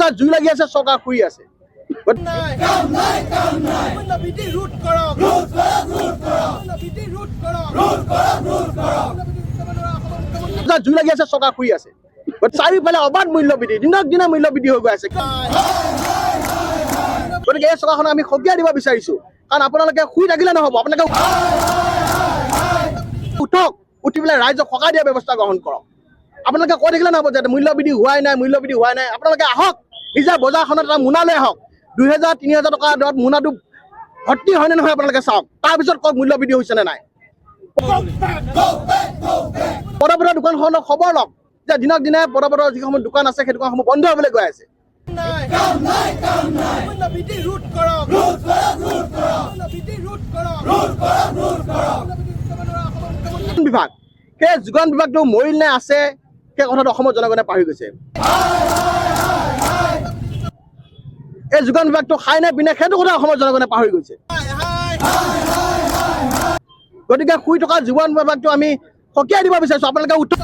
বজাত জুই লাগি আছে, চৰকাৰ শুই আছে। জুই লাগি আছে, চৰকাৰ শুই আছে। চাৰিওফালে অবাধ মূল্য বৃদ্ধি, দিনক দিনে মূল্য বৃদ্ধি হৈ গৈ আছে। গতিকে এই চৰকাৰখনক আমি সকীয়াই দিব বিচাৰিছো, কাৰণ আপোনালোকে শুই থাকিলে নহ'ব, আপোনালোকে উঠক, উঠি পেলাই ৰাইজক সকাহ দিয়া ব্যৱস্থা গ্ৰহণ কৰক। আপোনালোকে কৈ থাকিলে নহ'ব যে মূল্য বৃদ্ধি হোৱাই নাই, মূল্য বৃদ্ধি হোৱাই নাই। আপোনালোকে আহক, নিজা বজাৰখনত এটা মোনা লৈ আহক, 2000-3000 টকা দৰত মোনাটো ভৰ্তি হয়নে নহয় আপোনালোকে চাওক, তাৰপিছত কওক মূল্য বৃদ্ধি হৈছেনে নাই। পদপথৰ দোকানখনক খবৰ লওক যে দিনক দিনে পদপথৰ যিসমূহ দোকান আছে সেই দোকানসমূহ বন্ধ হ'বলৈ গৈ আছে। বিভাগ, সেই যোগান বিভাগটো মৰিল নে আছে, সেই কথাটো অসমৰ জনগণে পাহৰি গৈছে। এই যোগান বিভাগটো খাই নে পিনে, সেইটো কথা অসমৰ জনগণে পাহৰি গৈছে। গতিকে শুই থকা যোগান বিভাগটো আমি সকীয়াই দিব বিচাৰিছো। আপোনালোকে উঠক।